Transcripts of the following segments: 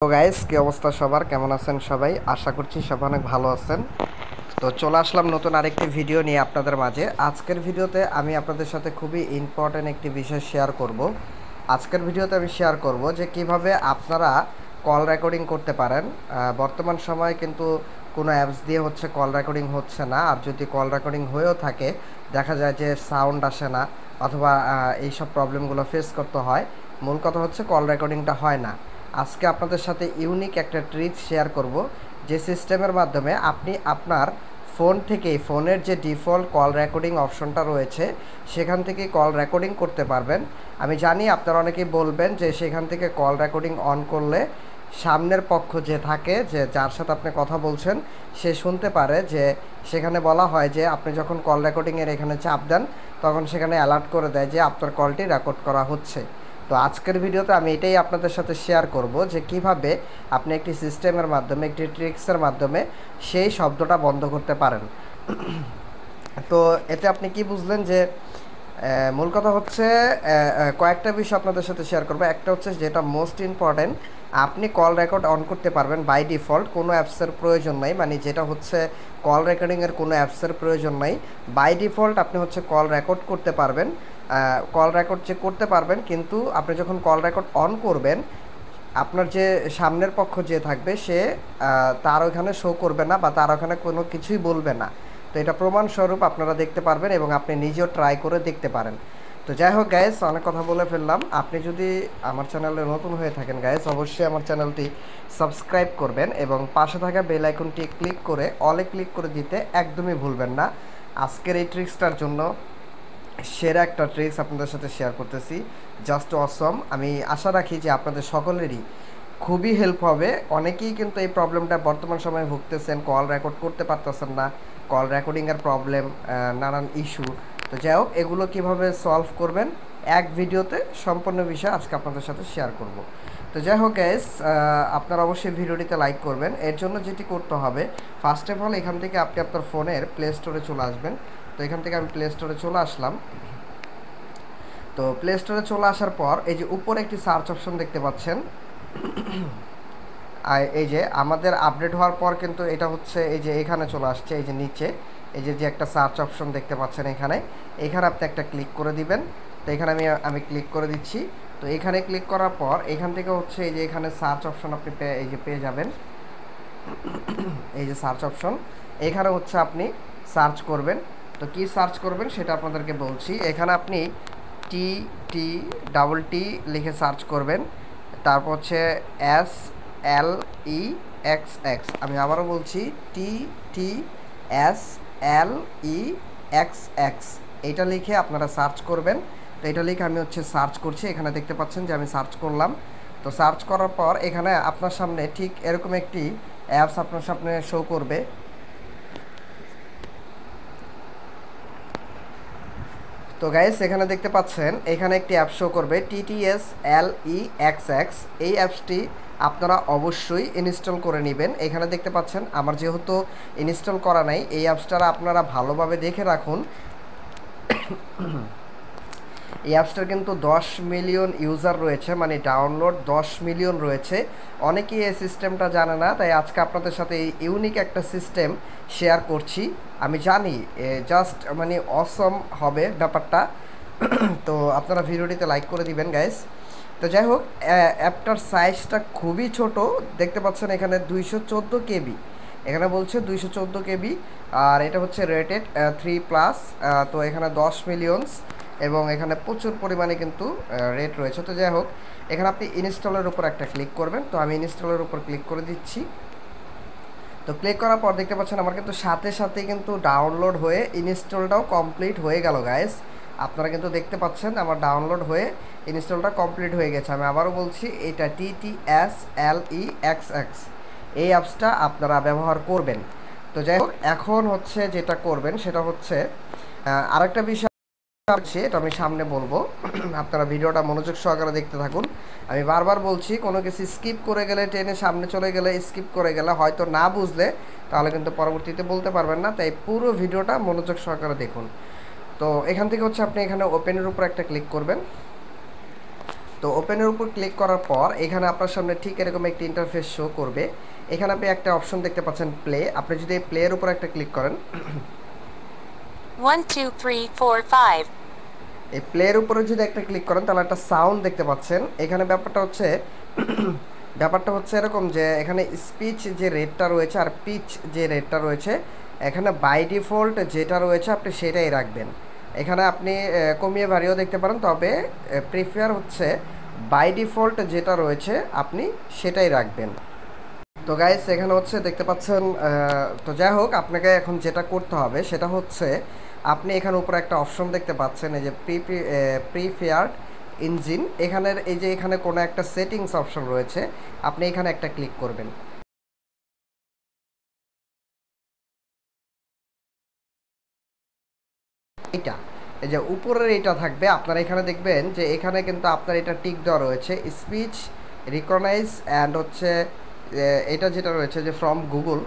তো গাইস, কি অবস্থা সবার? কেমন আছেন সবাই? আশা করছি সবাই অনেক ভালো আছেন। তো চলে আসলাম নতুন আরেকটি ভিডিও নিয়ে আপনাদের মাঝে। আজকের ভিডিওতে আমি আপনাদের সাথে খুবই ইম্পর্ট্যান্ট একটি বিষয় শেয়ার করব। আজকের ভিডিওতে আমি শেয়ার করব যে কিভাবে আপনারা কল রেকর্ডিং করতে পারেন। বর্তমান সময়ে কিন্তু কোনো অ্যাপস দিয়ে হচ্ছে কল রেকর্ডিং হচ্ছে না, আর যদি কল রেকর্ডিং হয়েও থাকে দেখা যায় যে সাউন্ড আসে না, অথবা এইসব প্রবলেমগুলো ফেস করতে হয়। মূল কথা হচ্ছে কল রেকর্ডিংটা হয় না। আজকে আপনাদের সাথে ইউনিক একটা ট্রিক শেয়ার করব, যে সিস্টেমের মাধ্যমে আপনি আপনার ফোন থেকেই, ফোনের যে ডিফল্ট কল রেকর্ডিং অপশনটা রয়েছে সেখান থেকে কল রেকর্ডিং করতে পারবেন। আমি জানি আপনারা অনেকেই বলবেন যে সেখান থেকে কল রেকর্ডিং অন করলে সামনের পক্ষ যে থাকে, যে যার সাথে আপনি কথা বলছেন, সে শুনতে পারে যে সেখানে বলা হয় যে আপনি যখন কল রেকর্ডিংয়ের এখানে চাপ দেন তখন সেখানে অ্যালার্ট করে দেয় যে আপনার কলটি রেকর্ড করা হচ্ছে। তো আজকের ভিডিওতে আমি এটাই আপনাদের সাথে শেয়ার করব যে কিভাবে আপনি একটি সিস্টেমের মাধ্যমে, একটি ট্রিক্সের মাধ্যমে সেই শব্দটা বন্ধ করতে পারেন। তো এতে আপনি কি বুঝলেন যে মূল কথা হচ্ছে কয়েকটা বিষয় আপনাদের সাথে শেয়ার করবো। একটা হচ্ছে যেটা মোস্ট ইম্পর্ট্যান্ট, আপনি কল রেকর্ড অন করতে পারবেন বাই ডিফল্ট, কোনো অ্যাপসের প্রয়োজন নাই। মানে যেটা হচ্ছে কল রেকর্ডিংয়ের কোনো অ্যাপসের প্রয়োজন নাই, বাই ডিফল্ট আপনি হচ্ছে কল রেকর্ড করতে পারবেন। কল রেকর্ড যে করতে পারবেন, কিন্তু আপনি যখন কল রেকর্ড অন করবেন আপনার যে সামনের পক্ষ যে থাকবে সে তার ওখানে শো করবে না, বা তার ওখানে কোনো কিছুই বলবে না। তো এটা প্রমাণস্বরূপ আপনারা দেখতে পারবেন এবং আপনি নিজেও ট্রাই করে দেখতে পারেন। তো যাই হোক গাইস, অনেক কথা বলে ফেললাম। আপনি যদি আমার চ্যানেলে নতুন হয়ে থাকেন গাইস, অবশ্যই আমার চ্যানেলটি সাবস্ক্রাইব করবেন এবং পাশে থাকা বেল আইকনটি ক্লিক করে অলে ক্লিক করে দিতে একদমই ভুলবেন না। আজকের এই ট্রিক্সটার জন্য সেরা একটা ট্রিক্স আপনাদের সাথে শেয়ার করতেছি, জাস্ট অসম। আমি আশা রাখি যে আপনাদের সকলেরই খুবই হেল্প হবে। অনেকেই কিন্তু এই প্রবলেমটা বর্তমান সময়ে ভুগতেছেন, কল রেকর্ড করতে পারতেছেন না, কল রেকর্ডিংয়ের প্রবলেম, নানান ইস্যু। তো যাই হোক, এগুলো কীভাবে সলভ করবেন এক ভিডিওতে সম্পূর্ণ বিষয় আজকে আপনাদের সাথে শেয়ার করব। তো যাই হোক গাইস, আপনারা অবশ্যই ভিডিওটিতে লাইক করবেন। এর জন্য যেটি করতে হবে, ফার্স্ট অফ অল এখান থেকে আপনি আপনার ফোনের প্লে স্টোরে চলে আসবেন। তো এখান থেকে আমি প্লে স্টোরে চলে আসলাম। তো প্লে স্টোরে চলে আসার পর এই যে উপরে একটি সার্চ অপশন দেখতে পাচ্ছেন, আর এই যে আমাদের আপডেট হওয়ার পর কিন্তু এটা হচ্ছে এই যে এখানে চলে আসছে, এই যে নিচে এই যে একটা সার্চ অপশন দেখতে পাচ্ছেন, এখানে আপনি একটা ক্লিক করে দিবেন। তো এখানে আমি ক্লিক করে দিচ্ছি। তো এখানে ক্লিক করার পর এখান থেকে হচ্ছে এই যে এখানে সার্চ অপশন আপনি এই যে পেয়ে যাবেন। এই যে সার্চ অপশন, এখানে হচ্ছে আপনি সার্চ করবেন। তো কি সার্চ করবেন সেটা আপনাদেরকে বলছি। এখানে আপনি টি টি ডাবল টি লিখে সার্চ করবেন। তারপর হচ্ছে এস এল ই এক্স এক্স, আমি আবারও বলছি টি টি এস এল ই এক্স এক্স, এইটা লিখে আপনারা সার্চ করবেন। তো এটা লিখে আমি হচ্ছে সার্চ করছি। এখানে দেখতে পাচ্ছেন যে আমি সার্চ করলাম। তো সার্চ করার পর এখানে আপনার সামনে ঠিক এরকম একটি অ্যাপস আপনার সামনে শো করবে। তো গাইস, এখানে দেখতে পাচ্ছেন এখানে একটি অ্যাপ শো করবে টিটিএস LEXX। এই অ্যাপসটি আপনারা অবশ্যই ইনস্টল করে নেবেন। এখানে দেখতে পাচ্ছেন আমার যেহেতু ইনস্টল করা নাই, এই অ্যাপসটা আপনারা ভালোভাবে দেখে রাখুন। এই অ্যাপসটার কিন্তু 10 মিলিয়ন ইউজার রয়েছে, মানে ডাউনলোড 10 মিলিয়ন রয়েছে। অনেকেই এই সিস্টেমটা জানে না, তাই আজকে আপনাদের সাথে এই ইউনিক একটা সিস্টেম শেয়ার করছি। আমি জানি জাস্ট মানে অসম হবে ব্যাপারটা। তো আপনারা ভিডিওটিতে লাইক করে দিবেন গাইস। তো যাই হোক, অ্যাপটার সাইজটা খুবই ছোট, দেখতে পাচ্ছেন এখানে 214 KB, এখানে বলছে 214 KB। আর এটা হচ্ছে রেটেড 3+। তো এখানে 10 মিলিয়নস এবং এখানে প্রচুর পরিমাণে কিন্তু রেট রয়েছে। তো যাই হোক, এখানে আপনি ইনস্টলের উপর একটা ক্লিক করবেন। তো আমি ইনস্টলের উপর ক্লিক করে দিচ্ছি। তো ক্লিক করার পর দেখতে পাচ্ছেন আমার কিন্তু সাথে সাথে কিন্তু ডাউনলোড হয়ে ইনস্টলটাও কমপ্লিট হয়ে গেল গাইস। আপনারা কিন্তু দেখতে পাচ্ছেন আমার ডাউনলোড হয়ে ইনস্টলটা কমপ্লিট হয়ে গেছে। আমি আবারও বলছি, এটা TTSLEXX, এই অ্যাপসটা আপনারা ব্যবহার করবেন। তো যাই হোক, এখন হচ্ছে যেটা করবেন সেটা হচ্ছে আরেকটা বিষয় আছে, এটা আমি সামনে বলবো। আপনারা ভিডিওটা মনোযোগ সহকারে দেখতে থাকুন। আমি বারবার বলছি, কোনো কিছু স্কিপ করে গেলে, টেনে সামনে চলে গেলে, স্কিপ করে গেলে, হয়তো না বুঝলে তাহলে কিন্তু পরবর্তীতে বলতে পারবেন না। তাই পুরো ভিডিওটা মনোযোগ সহকারে দেখুন। তো এখান থেকে হচ্ছে আপনি এখানে ওপেনের উপর একটা ক্লিক করবেন। তো ওপেনের উপর ক্লিক করার পর এখানে আপনার সামনে ঠিক এরকম একটি ইন্টারফেস শো করবে। এখানে আপনি একটা অপশন দেখতে পাচ্ছেন প্লে, আপনি যদি এই প্লের উপর একটা ক্লিক করেন, 1 2 3 4 5 এই প্লের উপরে যদি একটা ক্লিক করেন তাহলে একটা সাউন্ড দেখতে পাচ্ছেন। এখানে ব্যাপারটা হচ্ছে এরকম যে এখানে স্পিচ যে রেটটা রয়েছে আর পিচ যে রেটটা রয়েছে, এখানে বাই ডিফল্ট যেটা রয়েছে আপনি সেটাই রাখবেন। এখানে আপনি কমিয়ে বাড়িয়েও দেখতে পারেন, তবে প্রিফার হচ্ছে বাই ডিফল্ট যেটা রয়েছে আপনি সেটাই রাখবেন। তো গাইস এখানে হচ্ছে দেখতে পাচ্ছেন, তো যাই হোক আপনাকে এখন যেটা করতে হবে সেটা হচ্ছে আপনি এখানে উপরে একটা অপশন দেখতে পাচ্ছেন, এই যে প্রিফেয়ার্ড ইঞ্জিন, এখানের এই যে এখানে কোনো একটা সেটিংস অপশন রয়েছে, আপনি এখানে একটা ক্লিক করবেন। এটা এই যে উপরের এটা থাকবে, আপনারা এখানে দেখবেন যে এখানে কিন্তু আপনার এটা টিক দেওয়া রয়েছে স্পিচ রিকগনাইজ অ্যান্ড হচ্ছে এটা যেটা রয়েছে যে ফ্রম গুগল।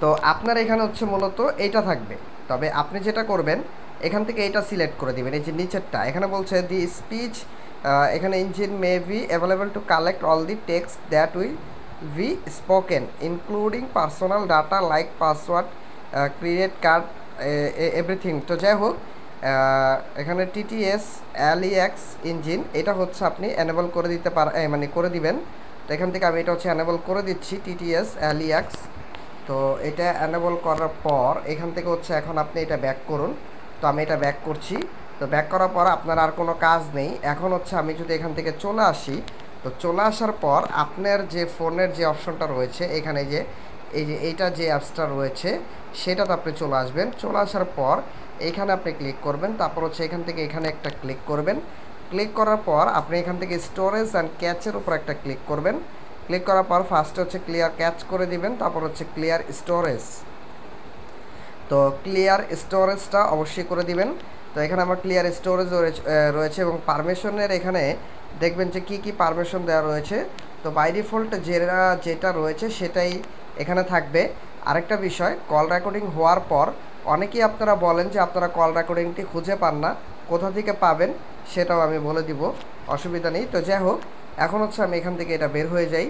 তো আপনার এখানে হচ্ছে মূলত এইটা থাকবে, তবে আপনি যেটা করবেন এখান থেকে এইটা সিলেক্ট করে দিবেন। এই যে নিচেরটা এখানে বলছে দি স্পিচ, এখানে engine may be available to collect all the text that we spoken including personal data like password, credit card, everything. তো যাই হোক এখানে টিটিএস এলইএক্স ইঞ্জিন এটা হচ্ছে আপনি এনেবল করে দিতে মানে করে দিবেন। তো এখান থেকে আমি এটা হচ্ছে এনেবল করে দিচ্ছি টিটিএস এলইএক্স। তো এটা এনেবল করার পর এখান থেকে হচ্ছে এখন আপনি এটা ব্যাক করুন। তো আমি এটা ব্যাক করছি। তো ব্যাক করার পর আপনার আর কোনো কাজ নেই। এখন হচ্ছে আমি যদি এখান থেকে চলে আসি, তো চলে আসার পর আপনার যে ফোনের যে অপশনটা রয়েছে এখানে যে এই যে এইটা যে অ্যাপসটা রয়েছে সেটাতে আপনি চলে আসবেন। চলে আসার পর এইখানে আপনি ক্লিক করবেন, তারপর হচ্ছে এখান থেকে এখানে একটা ক্লিক করবেন। ক্লিক করার পর আপনি এখান থেকে স্টোরেজ অ্যান্ড ক্যাচের উপর একটা ক্লিক করবেন। ক্লিক করার পর ফার্স্টে হচ্ছে ক্লিয়ার ক্যাচ করে দিবেন, তারপর হচ্ছে ক্লিয়ার স্টোরেজ। তো ক্লিয়ার স্টোরেজটা অবশ্যই করে দিবেন। তো এখানে আমার ক্লিয়ার স্টোরেজ রয়েছে এবং পারমিশনের এখানে দেখবেন যে কি কি পারমিশন দেওয়া রয়েছে। তো বাই ডিফল্ট যেটা রয়েছে সেটাই এখানে থাকবে। আরেকটা বিষয়, কল রেকর্ডিং হওয়ার পর অনেকেই আপনারা বলেন যে আপনারা কল রেকর্ডিংটি খুঁজে পান না, কোথা থেকে পাবেন সেটাও আমি বলে দিব, অসুবিধা নেই। তো যাই হোক এখন হচ্ছে আমি এখান থেকে এটা বের হয়ে যাই।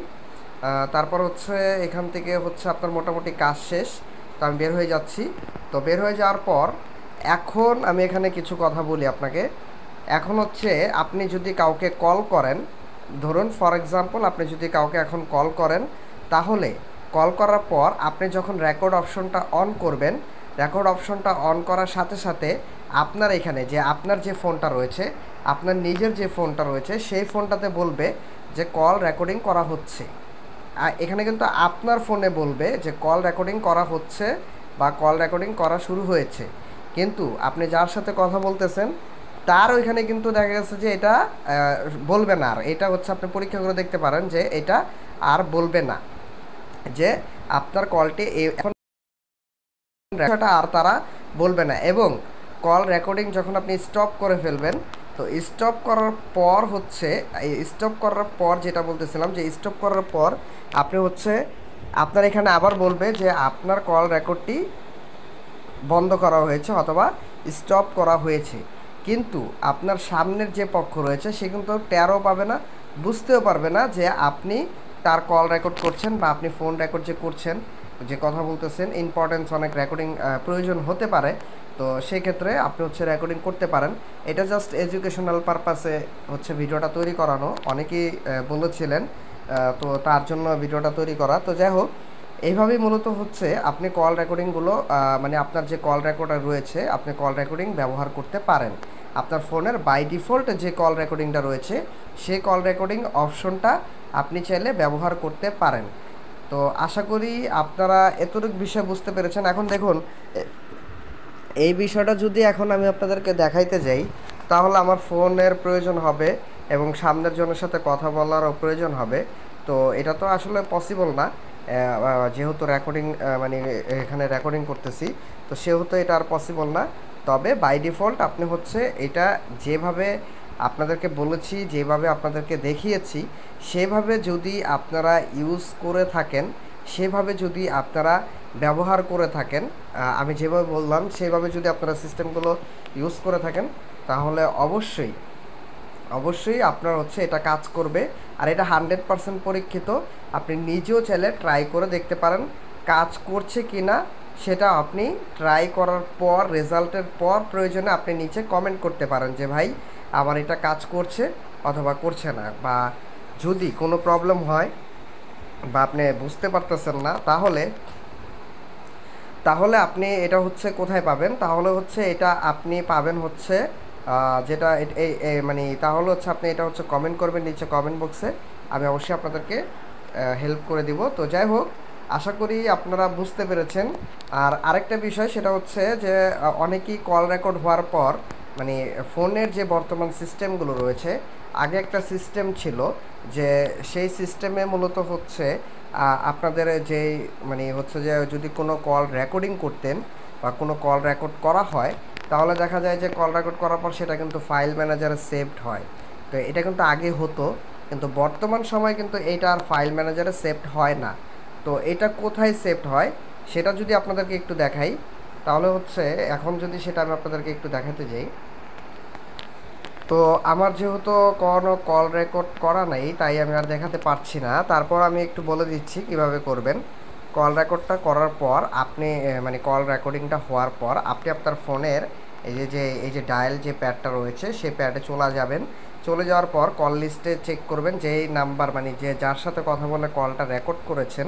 তারপর হচ্ছে এখান থেকে হচ্ছে আপনার মোটামুটি কাজ শেষ। তো আমি বের হয়ে যাচ্ছি। তো বের হয়ে যাওয়ার পর এখন আমি এখানে কিছু কথা বলি আপনাকে। এখন হচ্ছে আপনি যদি কাউকে কল করেন, ধরুন ফর এক্সাম্পল আপনি যদি কাউকে এখন কল করেন, তাহলে কল করার পর আপনি যখন রেকর্ড অপশনটা অন করবেন, রেকর্ড অপশনটা অন করার সাথে সাথে আপনার এখানে যে আপনার যে ফোনটা রয়েছে, আপনার নিজের যে ফোনটা রয়েছে সেই ফোনটাতে বলবে যে কল রেকর্ডিং করা হচ্ছে। এখানে কিন্তু আপনার ফোনে বলবে যে কল রেকর্ডিং করা হচ্ছে বা কল রেকর্ডিং করা শুরু হয়েছে, কিন্তু আপনি যার সাথে কথা বলতেছেন তার ওইখানে কিন্তু দেখা গেছে যে এটা বলবে না। আর এটা হচ্ছে আপনি পরীক্ষা করে দেখতে পারেন যে এটা আর বলবে না যে আপনার কলটি এখন আর তারা বলবে না। এবং কল রেকর্ডিং যখন আপনি স্টপ করে ফেলবেন, তো স্টপ করার পর হচ্ছে স্টপ করার পর যেটা বলতেছিলাম যে স্টপ করার পর আপনি হচ্ছে আপনার এখানে আবার বলবে যে আপনার কল রেকর্ডটি বন্ধ করা হয়েছে অথবা স্টপ করা হয়েছে, কিন্তু আপনার সামনের যে পক্ষ রয়েছে সে কিন্তু টেরও পাবে না, বুঝতেও পারবে না যে আপনি তার কল রেকর্ড করছেন বা আপনি ফোন রেকর্ড যে করছেন, যে কথা বলতেছেন। ইম্পর্টেন্স অনেক রেকর্ডিং প্রয়োজন হতে পারে, তো সেই ক্ষেত্রে আপনি হচ্ছে রেকর্ডিং করতে পারেন। এটা জাস্ট এডুকেশনাল পারপাসে হচ্ছে ভিডিওটা তৈরি করানো, অনেকেই বলেছিলেন, তো তার জন্য ভিডিওটা তৈরি করা। তো যাই হোক এইভাবেই মূলত হচ্ছে আপনি কল রেকর্ডিংগুলো মানে আপনার যে কল রেকর্ডার রয়েছে আপনি কল রেকর্ডিং ব্যবহার করতে পারেন। আপনার ফোনের বাই ডিফল্ট যে কল রেকর্ডিংটা রয়েছে সেই কল রেকর্ডিং অপশনটা আপনি চাইলে ব্যবহার করতে পারেন। তো আশা করি আপনারা এতটুকু বিষয় বুঝতে পেরেছেন। এখন দেখুন এই বিষয়টা যদি এখন আমি আপনাদেরকে দেখাইতে যাই তাহলে আমার ফোনের প্রয়োজন হবে এবং সামনের জনের সাথে কথা বলারও প্রয়োজন হবে। তো এটা তো আসলে পসিবল না, যেহেতু রেকর্ডিং মানে এখানে রেকর্ডিং করতেছি, তো সেহেতু এটা আর পসিবল না। তবে বাই ডিফল্ট আপনি হচ্ছে এটা যেভাবে আপনাদেরকে বলেছি, যেভাবে আপনাদেরকে দেখিয়েছি সেভাবে যদি আপনারা ইউজ করে থাকেন, সেভাবে যদি আপনারা ব্যবহার করে থাকেন, আমি যেভাবে বললাম সেভাবে যদি আপনারা সিস্টেমগুলো ইউজ করে থাকেন, তাহলে অবশ্যই অবশ্যই আপনার হচ্ছে এটা কাজ করবে। আর এটা 100% পরীক্ষিত। আপনি নিজেও চাইলে ট্রাই করে দেখতে পারেন কাজ করছে কি না। সেটা আপনি ট্রাই করার পর, রেজাল্টের পর প্রয়োজনে আপনি নিচে কমেন্ট করতে পারেন যে ভাই আমার এটা কাজ করছে অথবা করছে না। বা যদি কোনো প্রবলেম হয় বা আপনি বুঝতে পারতেছেন না, তাহলে তাহলে আপনি এটা হচ্ছে কোথায় পাবেন? তাহলে হচ্ছে এটা আপনি পাবেন হচ্ছে যেটা মানে তাহলে হচ্ছে আপনি এটা হচ্ছে কমেন্ট করবেন নিচে কমেন্ট বক্সে। আমি অবশ্যই আপনাদেরকে হেল্প করে দিব। তো যাই হোক, আশা করি আপনারা বুঝতে পেরেছেন। আর আরেকটা বিষয় সেটা হচ্ছে যে অনেকেই কল রেকর্ড হওয়ার পর মানে ফোনের যে বর্তমান সিস্টেমগুলো রয়েছে, আগে একটা সিস্টেম ছিল যে সেই সিস্টেমে মূলত হচ্ছে আপনাদের যেই মানে হচ্ছে যে যদি কোনো কল রেকর্ডিং করতেন বা কোনো কল রেকর্ড করা হয়, তাহলে দেখা যায় যে কল রেকর্ড করার পর সেটা কিন্তু ফাইল ম্যানেজারে সেভড হয়। তো এটা কিন্তু আগে হতো, কিন্তু বর্তমান সময় কিন্তু এটা আর ফাইল ম্যানেজারে সেভড হয় না। তো এটা কোথায় সেভড হয় সেটা যদি আপনাদেরকে একটু দেখাই, তাহলে হচ্ছে এখন যদি সেটা আমি আপনাদেরকে একটু দেখাতে যাই। তো আমার যেহেতু কোনো কল রেকর্ড করা নাই, তাই আমি আর দেখাতে পারছি না। তারপর আমি একটু বলে দিচ্ছি কিভাবে করবেন। কল রেকর্ডটা করার পর আপনি মানে কল রেকর্ডিংটা হওয়ার পর আপনি আপনার ফোনের এই যে ডায়াল যে প্যাডটা রয়েছে সেই প্যাডে চলে যাবেন। চলে যাওয়ার পর কল লিস্টে চেক করবেন যেই নাম্বার মানে যে যার সাথে কথা বলে কলটা রেকর্ড করেছেন,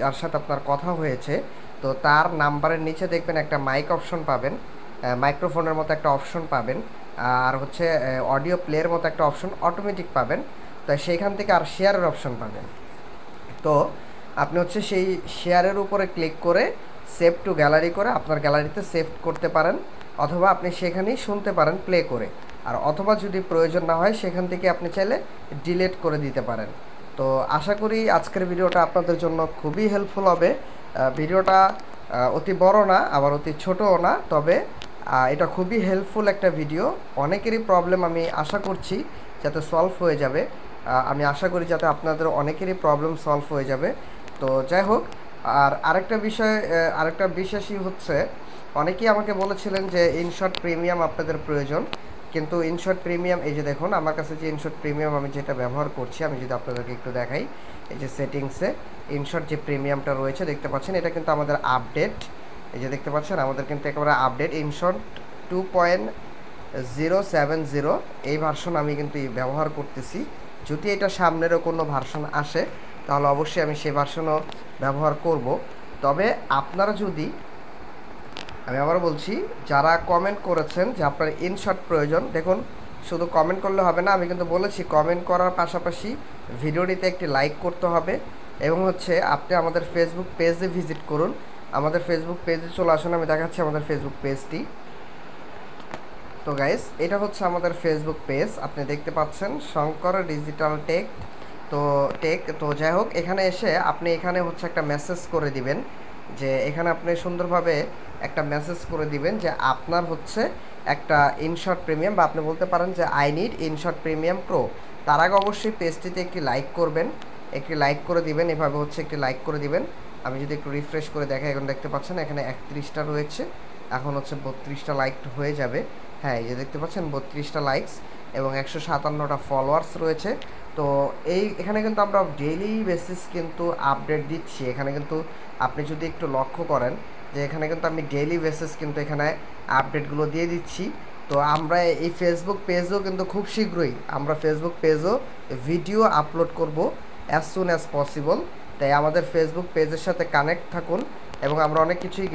যার সাথে আপনার কথা হয়েছে, তো তার নাম্বারের নিচে দেখবেন একটা মাইক অপশন পাবেন, মাইক্রোফোনের মতো একটা অপশন পাবেন, আর হচ্ছে অডিও প্লের মতো একটা অপশন অটোমেটিক পাবেন। তো সেইখান থেকে আর শেয়ারের অপশন পাবেন। তো আপনি হচ্ছে সেই শেয়ারের উপরে ক্লিক করে সেভ টু গ্যালারি করে আপনার গ্যালারিতে সেভ করতে পারেন, অথবা আপনি সেখানেই শুনতে পারেন প্লে করে। আর অথবা যদি প্রয়োজন না হয় সেখান থেকে আপনি চাইলে ডিলিট করে দিতে পারেন। তো আশা করি আজকের ভিডিওটা আপনাদের জন্য খুবই হেল্পফুল হবে। ভিডিওটা অতি বড় না আবার অতি ছোটও না, তবে এটা খুবই হেল্পফুল একটা ভিডিও। অনেকেরই প্রবলেম আমি আশা করছি যাতে সলভ হয়ে যাবে। আমি আশা করি যাতে আপনাদের অনেকেরই প্রবলেম সলভ হয়ে যাবে। তো যাই হোক, আর আরেকটা বিশেষই হচ্ছে, অনেকেই আমাকে বলেছিলেন যে ইনশর্ট প্রিমিয়াম আপনাদের প্রয়োজন। কিন্তু ইনশর্ট প্রিমিয়াম, এই যে দেখুন আমার কাছে যে ইনশর্ট প্রিমিয়াম আমি যেটা ব্যবহার করছি, আমি যদি আপনাদেরকে একটু দেখাই, এই যে সেটিংসে ইনশর্ট যে প্রিমিয়ামটা রয়েছে দেখতে পাচ্ছেন, এটা কিন্তু আমাদের আপডেট। এই যে দেখতে পাচ্ছেন আমাদের কিন্তু একেবারে আপডেট ইনশর্ট 2.070 এই ভার্সন আমি কিন্তু ব্যবহার করতেছি। যদি এটা সামনেরও কোনো ভার্সন আসে তাহলে অবশ্যই আমি সেই ভার্সনও ব্যবহার করব। তবে আপনারা যদি, আমি আবার বলছি, যারা কমেন্ট করেছেন যে আপনার ইনশর্ট প্রয়োজন, দেখুন শুধু কমেন্ট করলে হবে না, আমি কিন্তু বলেছি কমেন্ট করার পাশাপাশি ভিডিওটিতে একটি লাইক করতে হবে। এবং হচ্ছে আপনি আমাদের ফেসবুক পেজে ভিজিট করুন। আমাদের ফেসবুক পেজে চলে আসুন, আমি দেখাচ্ছি আমাদের ফেসবুক পেজটি। তো গাইস, এটা হচ্ছে আমাদের ফেসবুক পেজ, আপনি দেখতে পাচ্ছেন শঙ্কর ডিজিটাল টেক। তো যাই হোক, এখানে এসে আপনি এখানে হচ্ছে একটা মেসেজ করে দিবেন, যে এখানে আপনি সুন্দরভাবে একটা মেসেজ করে দিবেন যে আপনার হচ্ছে একটা ইনশর্ট প্রিমিয়াম, বা আপনি বলতে পারেন যে I need InShot premium pro. তার আগে অবশ্যই পেজটিতে একটি লাইক করবেন, একটি লাইক করে দিবেন, এভাবে হচ্ছে একটি লাইক করে দিবেন। আমি যদি একটু রিফ্রেশ করে দেখাই, এখন দেখতে পাচ্ছেন এখানে 31টা রয়েছে, এখন হচ্ছে 32টা লাইক হয়ে যাবে। হ্যাঁ, এই যে দেখতে পাচ্ছেন 32টা লাইকস এবং 157টা ফলোয়ার্স রয়েছে। তো এখানে কিন্তু আমরা ডেইলি বেসিস কিন্তু আপডেট দিচ্ছি। এখানে কিন্তু আপনি যদি একটু লক্ষ্য করেন যে এখানে কিন্তু আমি ডেইলি বেসিস কিন্তু এখানে আপডেটগুলো দিয়ে দিচ্ছি। তো আমরা এই ফেসবুক পেজও কিন্তু খুব শীঘ্রই আমরা ফেসবুক পেজও ভিডিও আপলোড করব অ্যাজ সুন অ্যাজ পসিবল। তাই আমাদের ফেসবুক পেজের সাথে কানেক্ট থাকুন, এবং আমরা অনেক কিছুই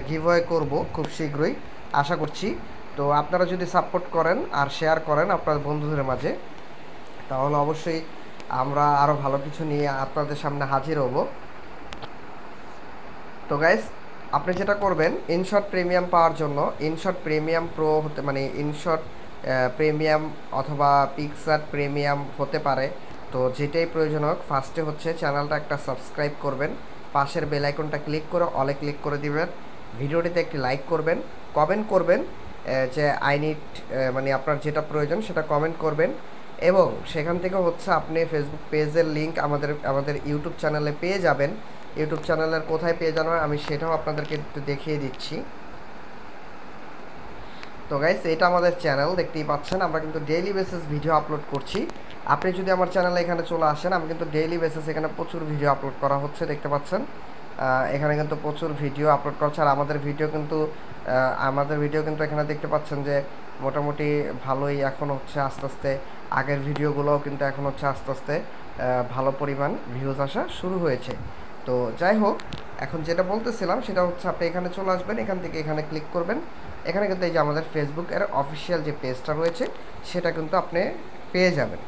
গিভওয়ে করব খুব শীঘ্রই, আশা করছি। তো আপনারা যদি সাপোর্ট করেন আর শেয়ার করেন আপনার বন্ধুদের মাঝে, তাহলে অবশ্যই আমরা আরও ভালো কিছু নিয়ে আপনাদের সামনে হাজির হব। তো গাইস, আপনি যেটা করবেন ইনশর্ট প্রিমিয়াম পাওয়ার জন্য, ইনশর্ট প্রিমিয়াম প্রো হতে মানে ইনশর্ট প্রিমিয়াম অথবা পিকসার্ট প্রিমিয়াম হতে পারে, তো যেটাই প্রয়োজন হোক, ফার্স্টে হচ্ছে চ্যানেলটা একটা সাবস্ক্রাইব করবেন, পাশের বেল আইকনটা ক্লিক করে অলে ক্লিক করে দিবেন, ভিডিওটিতে একটি লাইক করবেন, কমেন্ট করবেন যে আই নিড মানে আপনার যেটা প্রয়োজন সেটা কমেন্ট করবেন। এবং সেখান থেকে হচ্ছে আপনি ফেসবুক পেজের লিঙ্ক আমাদের ইউটিউব চ্যানেলে পেয়ে যাবেন। ইউটিউব চ্যানেলের কোথায় পেয়ে যাবেন আমি সেটাও আপনাদেরকে একটু দেখিয়ে দিচ্ছি। তো গাইস, এটা আমাদের চ্যানেল, দেখতেই পাচ্ছেন আমরা কিন্তু ডেইলি বেসিস ভিডিও আপলোড করছি। আপনি যদি আমার চ্যানেলে এখানে চলে আসেন, আমি কিন্তু ডেইলি বেসিস এখানে প্রচুর ভিডিও আপলোড করা হচ্ছে, দেখতে পাচ্ছেন। এখানে কিন্তু প্রচুর ভিডিও আপলোড করছে, আর আমাদের ভিডিও কিন্তু এখানে দেখতে পাচ্ছেন যে মোটামুটি ভালোই এখন হচ্ছে আস্তে আস্তে। আগের ভিডিওগুলোও কিন্তু এখন হচ্ছে আস্তে আস্তে ভালো পরিমাণ ভিউজ আসা শুরু হয়েছে। তো যাই হোক, এখন যেটা বলতেছিলাম সেটা হচ্ছে আপনি এখানে চলে আসবেন, এখান থেকে এখানে ক্লিক করবেন। এখানে কিন্তু এই যে আমাদের ফেসবুকের অফিসিয়াল যে পেজটা রয়েছে সেটা কিন্তু আপনি পেয়ে যাবেন।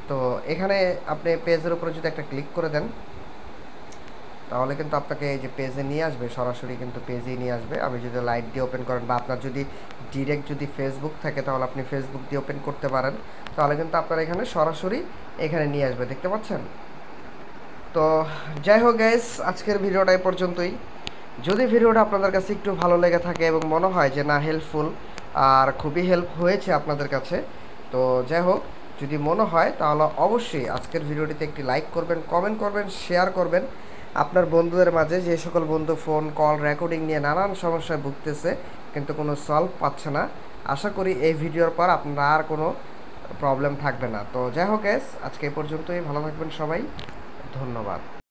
তো এখানে আপনি পেজের উপরে যদি একটা ক্লিক করে দেন, তাহলে কিন্তু আপনাকে এই যে পেজে নিয়ে আসবে, সরাসরি কিন্তু পেজেই নিয়ে আসবে। আমি যদি লাইট দিয়ে ওপেন করেন বা আপনার যদি ডিরেক্ট যদি ফেসবুক থাকে, তাহলে আপনি ফেসবুক দিয়ে ওপেন করতে পারেন। তাহলে কিন্তু আপনার এখানে সরাসরি এখানে নিয়ে আসবে, দেখতে পাচ্ছেন। তো যাই হোক গাইস, আজকের ভিডিওটা এই পর্যন্তই। যদি ভিডিওটা আপনাদের কাছে একটু ভালো লেগে থাকে এবং মনে হয় যে না হেল্পফুল আর খুবই হেল্প হয়েছে আপনাদের কাছে, তো যাই হোক, যদি মনে হয় তাহলে অবশ্যই আজকের ভিডিওটিতে একটি লাইক করবেন, কমেন্ট করবেন, শেয়ার করবেন আপনার বন্ধুদের মাঝে। যে সকল বন্ধু ফোন কল রেকর্ডিং নিয়ে নানান সমস্যায় ভুগতেছে কিন্তু কোনো সলভ পাচ্ছে না, আশা করি এই ভিডিওর পর আপনার আর কোনো প্রবলেম থাকবে না। তো যাই হোক গাইস, আজকে এই পর্যন্তই। ভালো থাকবেন সবাই, ধন্যবাদ।